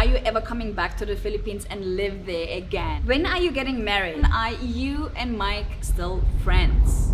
you ever coming back to the Philippines and live there again? When are you getting married? Are you and Mike still friends?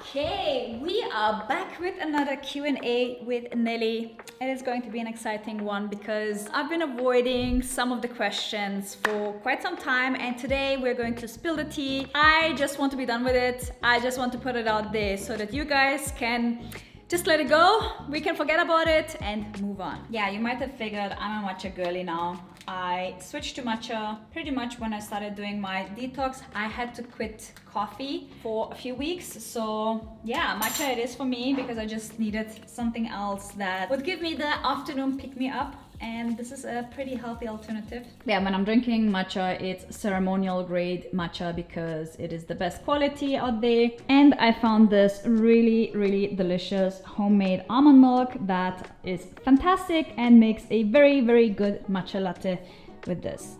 Okay, we are back with another Q&A with Nelly. It is going to be an exciting one because I've been avoiding some of the questions for quite some time, and today we're going to spill the tea. I just want to be done with it. I just want to put it out there so that you guys can just let it go. We can forget about it and move on. Yeah, you might have figured I'm a matcha girly now. I switched to matcha pretty much when I started doing my detox. I had to quit coffee for a few weeks. So yeah, matcha it is for me because I just needed something else that would give me the afternoon pick me up. And this is a pretty healthy alternative. Yeah, when I'm drinking matcha, it's ceremonial grade matcha because it is the best quality out there. And I found this really, really delicious homemade almond milk that is fantastic and makes a very, very good matcha latte with this.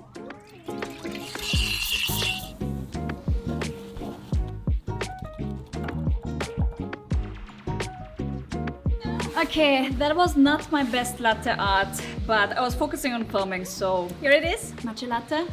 Okay, that was not my best latte art, but I was focusing on filming, so here it is, matcha latte.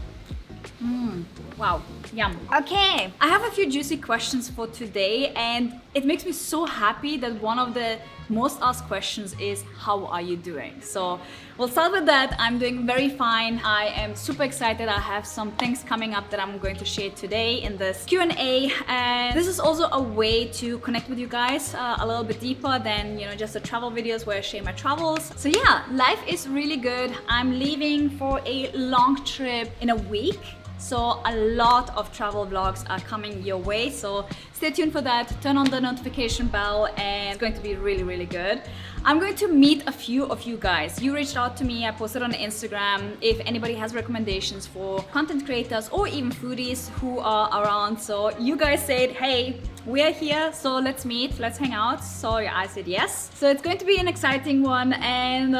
Wow, yum. Okay, I have a few juicy questions for today, and it makes me so happy that one of the most asked questions is, how are you doing? So we'll start with that. I'm doing very fine. I am super excited. I have some things coming up that I'm going to share today in this Q&A, and this is also a way to connect with you guys a little bit deeper than, you know, just the travel videos where I share my travels. So yeah, life is really good. I'm leaving for a long trip in a week. So a lot of travel vlogs are coming your way, so stay tuned for that. Turn on the notification bell and it's going to be really, really good. I'm going to meet a few of you guys. You reached out to me, I posted on Instagram if anybody has recommendations for content creators or even foodies who are around. So you guys said, hey, we're here, so let's meet, let's hang out. So I said yes. So it's going to be an exciting one, and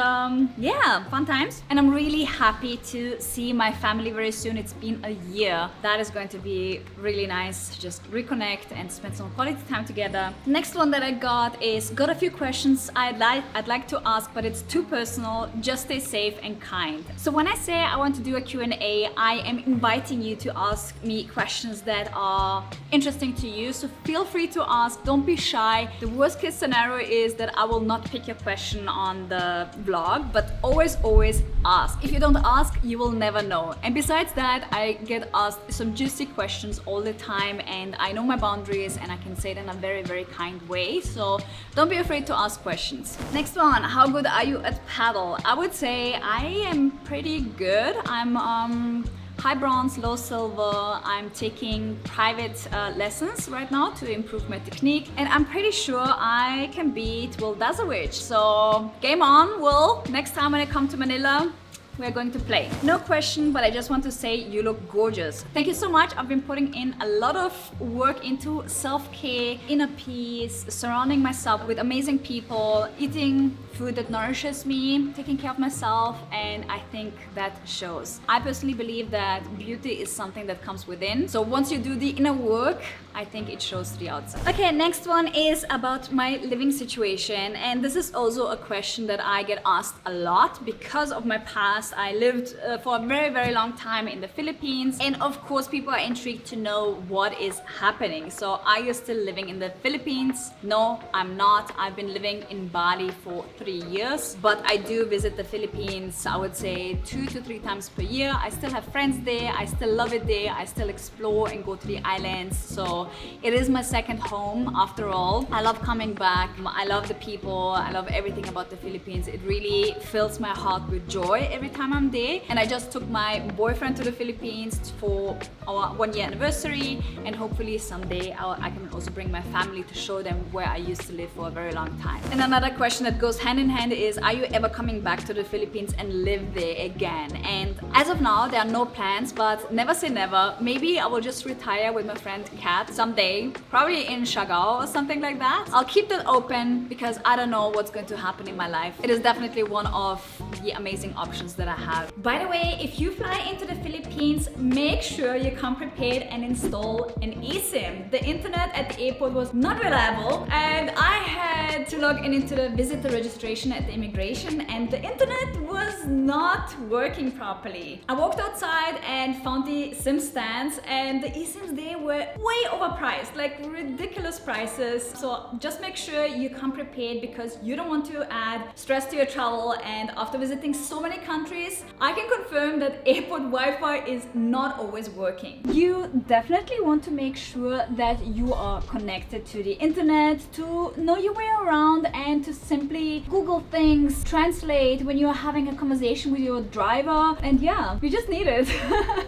yeah, fun times. And I'm really happy to see my family very soon. It's been a year. That is going to be really nice to just reconnect and spend some quality time together. Next one that I got a few questions I'd like to ask, but it's too personal. Just stay safe and kind. So when I say I want to do a Q&A, I am inviting you to ask me questions that are interesting to you. So feel free to ask, don't be shy. The worst case scenario is that I will not pick your question on the vlog, but always ask. If you don't ask, you will never know. And besides that, I get asked some juicy questions all the time, and I know my boundaries and I can say it in a very, very kind way. So don't be afraid to ask questions. Next one, how good are you at paddle? I would say I am pretty good. I'm high bronze, low silver. I'm taking private lessons right now to improve my technique, and I'm pretty sure I can beat Will Dazowicz. So game on, Will. Next time when I come to Manila, we're going to play. No question, but I just want to say you look gorgeous. Thank you so much. I've been putting in a lot of work into self-care, inner peace, surrounding myself with amazing people, eating food that nourishes me, taking care of myself, and I think that shows. I personally believe that beauty is something that comes within. So once you do the inner work, I think it shows to the outside. Okay, next one is about my living situation, and this is also a question that I get asked a lot because of my past. I lived for a very, very long time in the Philippines, and of course people are intrigued to know what is happening. So are you still living in the Philippines? No, I'm not. I've been living in Bali for 3 years, but I do visit the Philippines, I would say 2 to 3 times per year. I still have friends there. I still love it there. I still explore and go to the islands. So it is my second home after all. I love coming back. I love the people. I love everything about the Philippines. It really fills my heart with joy every time I'm there. And I just took my boyfriend to the Philippines for our 1-year anniversary, and hopefully someday I can also bring my family to show them where I used to live for a very long time. And another question that goes hand in hand is, are you ever coming back to the Philippines and live there again? And as of now, there are no plans, but never say never. Maybe I will just retire with my friend Kat someday, probably in Siargao or something like that. I'll keep that open because I don't know what's going to happen in my life. It is definitely one of the amazing options that I have. By the way, if you fly into the Philippines, make sure you come prepared and install an eSIM. The internet at the airport was not reliable, and I had to log in into the visitor registration at the immigration, and the internet was not working properly. I walked outside and found the SIM stands, and the eSIMs there were way overpriced, like ridiculous prices. So just make sure you come prepared, because you don't want to add stress to your travel. And after visiting so many countries, I can confirm that airport Wi-Fi is not always working. You definitely want to make sure that you are connected to the internet to know your way around and to simply Google things, translate when you're having a conversation with your driver, and yeah, you just need it.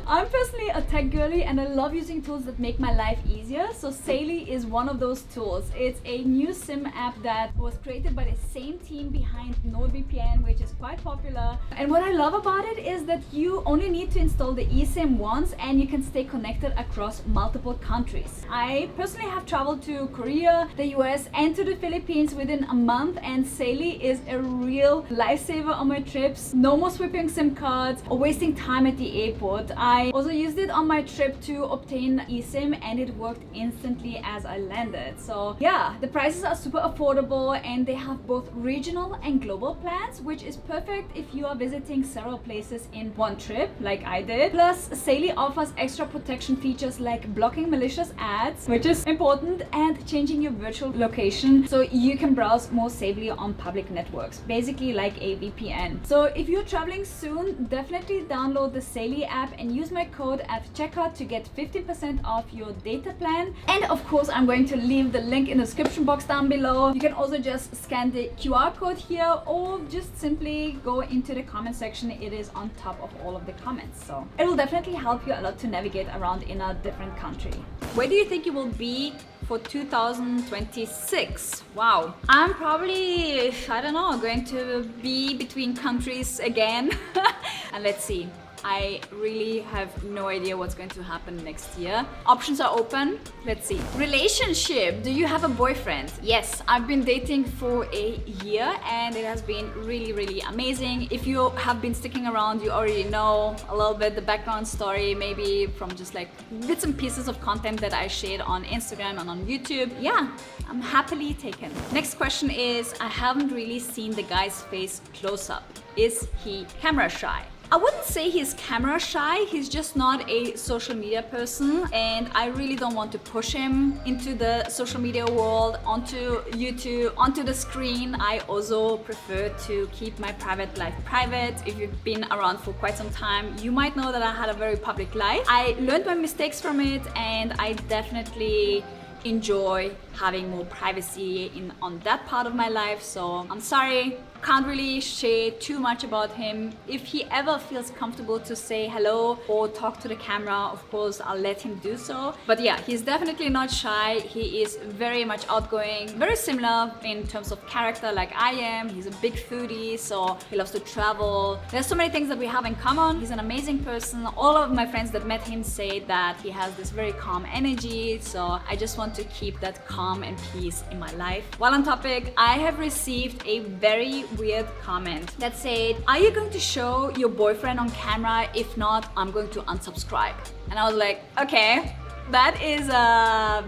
I'm personally a tech girly and I love using tools that make my life easier, so Saily is one of those tools. It's a new SIM app that was created by the same team behind NordVPN, which is quite popular. And what I love about it is that you only need to install the eSIM once and you can stay connected across multiple countries. I personally have traveled to Korea, the US, and to the Philippines within a month, and Saily is a real lifesaver on my trips. No more swapping SIM cards or wasting time at the airport. I also used it on my trip to obtain eSIM, and it worked instantly as I landed. So yeah, the prices are super affordable, and they have both regional and global plans, which is perfect if you are visiting several places in one trip like I did. Plus, Saily offers extra protection features like blocking malicious ads, which is important, and changing your virtual location so you can browse more safely on public networks, basically like a VPN. So if you're traveling soon, definitely download the Saily app and use my code at checkout to get 50% off your data plan. And of course, I'm going to leave the link in the description box down below. You can also just scan the QR code here, or just simply go into the comment section. It is on top of all of the comments, so it will definitely help you a lot to navigate around in a different country. Where do you think you will be for 2026? Wow, I'm probably, I don't know, going to be between countries again. And let's see, I really have no idea what's going to happen next year. Options are open. Let's see. Relationship. Do you have a boyfriend? Yes, I've been dating for a year and it has been really amazing. If you have been sticking around, you already know a little bit the background story, maybe from just like bits and pieces of content that I shared on Instagram and on YouTube. Yeah, I'm happily taken. Next question is, I haven't really seen the guy's face close up. Is he camera shy? I wouldn't say he's camera shy, he's just not a social media person, and I really don't want to push him into the social media world, onto YouTube, onto the screen. I also prefer to keep my private life private. If you've been around for quite some time, you might know that I had a very public life. I learned my mistakes from it, and I definitely enjoy having more privacy on that part of my life. So I'm sorry, can't really share too much about him. If he ever feels comfortable to say hello or talk to the camera, of course I'll let him do so. But yeah, he's definitely not shy. He is very much outgoing, very similar in terms of character like I am. He's a big foodie, so he loves to travel. There's so many things that we have in common. He's an amazing person. All of my friends that met him say that he has this very calm energy, so I just want to keep that calm and peace in my life. While on topic, I have received a very weird comment that said, are you going to show your boyfriend on camera? If not, I'm going to unsubscribe. And I was like, okay, that is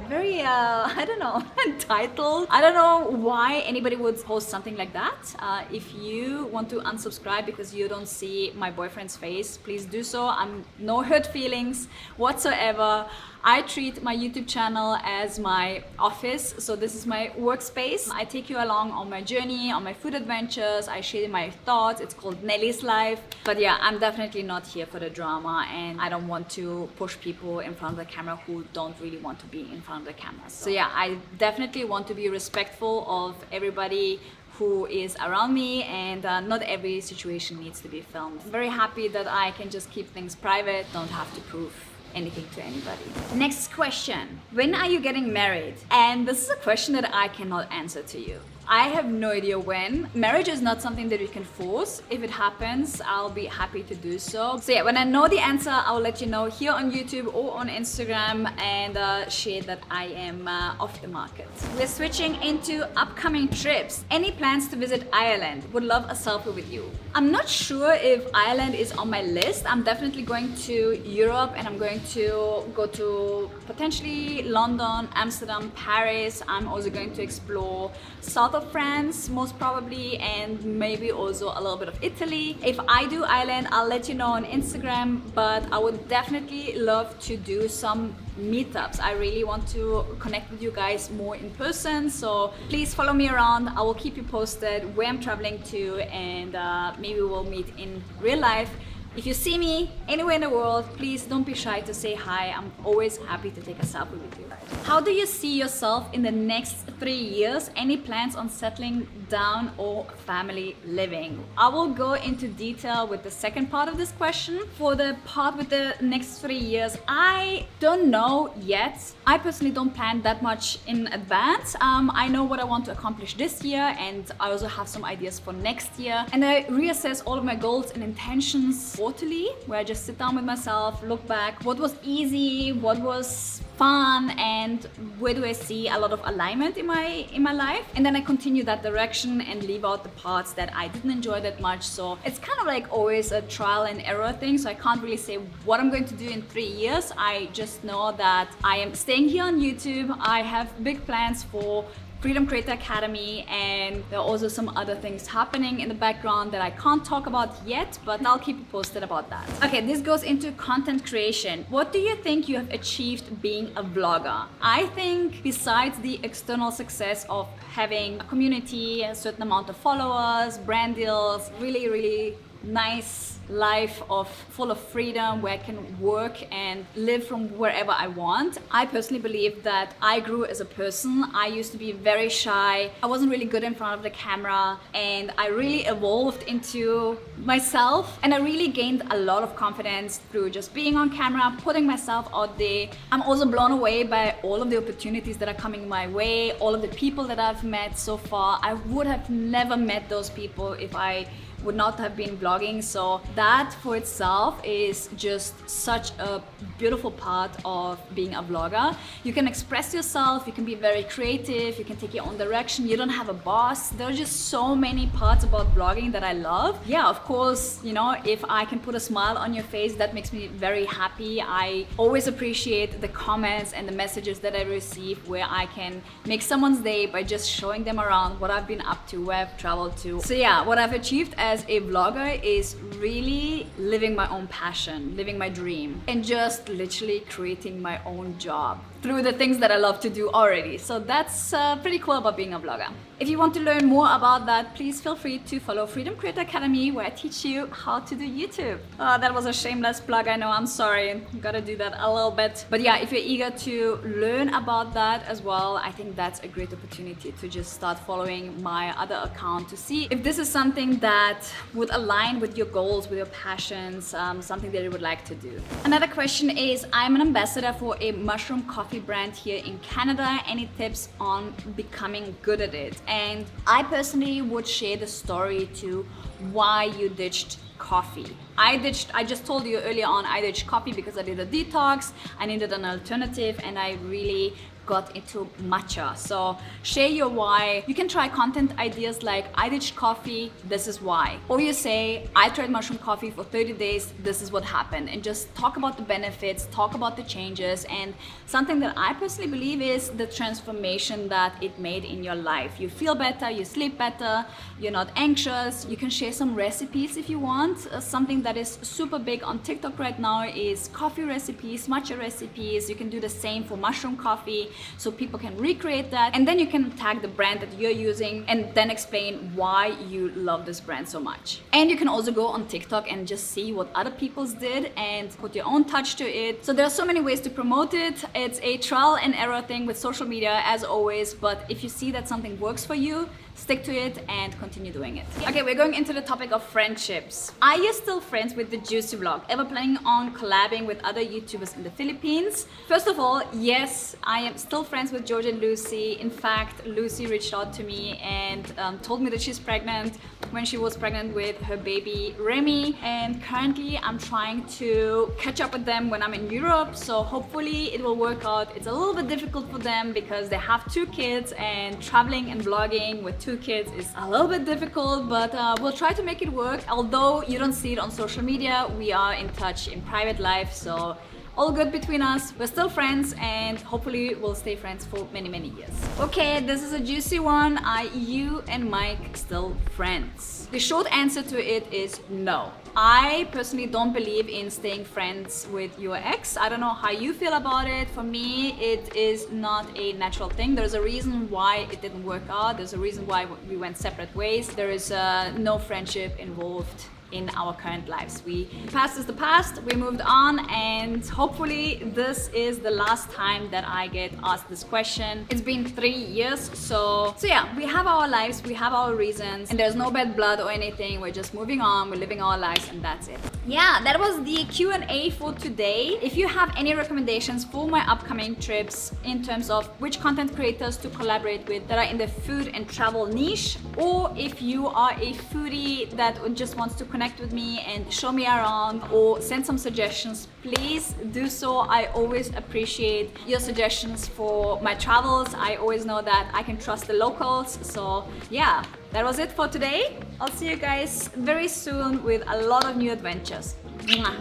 very, I don't know, entitled. I don't know why anybody would post something like that. If you want to unsubscribe because you don't see my boyfriend's face, please do so. I'm no hurt feelings whatsoever. I treat my YouTube channel as my office, so this is my workspace. I take you along on my journey, on my food adventures. I share my thoughts. It's called Nellyslife. But yeah, I'm definitely not here for the drama, and I don't want to push people in front of the camera who don't really want to be in front of the camera. So yeah, I definitely want to be respectful of everybody who is around me, and not every situation needs to be filmed. I'm very happy that I can just keep things private, don't have to prove anything to anybody. Next question. When are you getting married? And this is a question that I cannot answer to you. I have no idea when. Marriage is not something that you can force. If it happens, I'll be happy to do so. So yeah, when I know the answer, I'll let you know here on YouTube or on Instagram and share that I am off the market. We're switching into upcoming trips. Any plans to visit Ireland? Would love a selfie with you. I'm not sure if Ireland is on my list. I'm definitely going to Europe and I'm going to go to potentially London, Amsterdam, Paris. I'm also going to explore south of France most probably, and maybe also a little bit of Italy. If I do Ireland, I'll let you know on Instagram, but I would definitely love to do some meetups. I really want to connect with you guys more in person, so please follow me around. I will keep you posted where I'm traveling to, and maybe we'll meet in real life. If you see me anywhere in the world, please don't be shy to say hi. I'm always happy to take a selfie with you. How do you see yourself in the next 3 years? Any plans on settling down or family living? I will go into detail with the second part of this question. For the part with the next 3 years, I don't know yet. I personally don't plan that much in advance. I know what I want to accomplish this year, and I also have some ideas for next year. And I reassess all of my goals and intentions quarterly, where I just sit down with myself, look back, what was easy, what was fun, and where do I see a lot of alignment in my life, and then I continue that direction and leave out the parts that I didn't enjoy that much. So it's kind of like always a trial and error thing, so I can't really say what I'm going to do in 3 years. I just know that I am staying here on YouTube. I have big plans for Freedom Creator Academy, and there are also some other things happening in the background that I can't talk about yet, but I'll keep you posted about that. Okay, this goes into content creation. What do you think you have achieved being a vlogger? I think besides the external success of having a community, a certain amount of followers, brand deals, really nice life full of freedom where I can work and live from wherever I want. I personally believe that I grew as a person. I used to be very shy. I wasn't really good in front of the camera, and I really evolved into myself, and I really gained a lot of confidence through just being on camera, putting myself out there. I'm also blown away by all of the opportunities that are coming my way, all of the people that I've met so far. I would have never met those people if I would not have been vlogging. So that for itself is just such a beautiful part of being a vlogger. You can express yourself, you can be very creative, you can take your own direction, you don't have a boss. There are just so many parts about vlogging that I love. Yeah, of course, you know, if I can put a smile on your face, that makes me very happy. I always appreciate the comments and the messages that I receive where I can make someone's day by just showing them around what I've been up to, where I've traveled to. So yeah, what I've achieved as a vlogger is really living my own passion, living my dream, and just literally creating my own job through the things that I love to do already. So that's pretty cool about being a vlogger. If you want to learn more about that, please feel free to follow Freedom Creator Academy, where I teach you how to do YouTube. That was a shameless plug, I know, I'm sorry. Gotta do that a little bit. But yeah, if you're eager to learn about that as well, I think that's a great opportunity to just start following my other account to see if this is something that would align with your goals, with your passions, something that you would like to do. Another question is, I'm an ambassador for a mushroom coffee brand here in Canada. Any tips on becoming good at it? And I personally would share the story to why you ditched coffee. I just told you earlier on, I ditched coffee because I did a detox. I needed an alternative, and I really got into matcha. So share your why. You can try content ideas like, I ditched coffee, this is why. Or you say, I tried mushroom coffee for 30 days, this is what happened. And just talk about the benefits, talk about the changes. And something that I personally believe is the transformation that it made in your life. You feel better, you sleep better, you're not anxious. You can share some recipes if you want. Something that is super big on TikTok right now is coffee recipes, matcha recipes. You can do the same for mushroom coffee, so people can recreate that, and then you can tag the brand that you're using and then explain why you love this brand so much. And you can also go on TikTok and just see what other people's did and put your own touch to it. So there are so many ways to promote it. It's a trial and error thing with social media as always, but if you see that something works for you, stick to it and continue doing it. Okay, we're going into the topic of friendships. Are you still friends with the Juicy Vlog? Ever planning on collabing with other YouTubers in the Philippines? First of all, yes, I am still friends with George and Lucy. In fact, Lucy reached out to me and told me that she's pregnant when she was pregnant with her baby Remy, and currently I'm trying to catch up with them when I'm in Europe, so hopefully it will work out. It's a little bit difficult for them because they have 2 kids, and traveling and vlogging with 2 kids is a little bit difficult, but we'll try to make it work. Although you don't see it on social media, we are in touch in private life, so all good between us. We're still friends and hopefully we'll stay friends for many, many years. Okay, this is a juicy one. Are you and Mike still friends? The short answer to it is no. I personally don't believe in staying friends with your ex. I don't know how you feel about it. For me, it is not a natural thing. There's a reason why it didn't work out. There's a reason why we went separate ways. There is no friendship involved in our current lives. The past is the past, we moved on, and hopefully this is the last time that I get asked this question. It's been 3 years, so yeah, we have our lives, we have our reasons, and there's no bad blood or anything. We're just moving on, we're living our lives, and that's it. Yeah, that was the Q&A for today. If you have any recommendations for my upcoming trips in terms of which content creators to collaborate with that are in the food and travel niche, or if you are a foodie that just wants to connect with me and show me around or send some suggestions, please do so. I always appreciate your suggestions for my travels. I always know that I can trust the locals. So yeah, that was it for today. I'll see you guys very soon with a lot of new adventures. Mwah.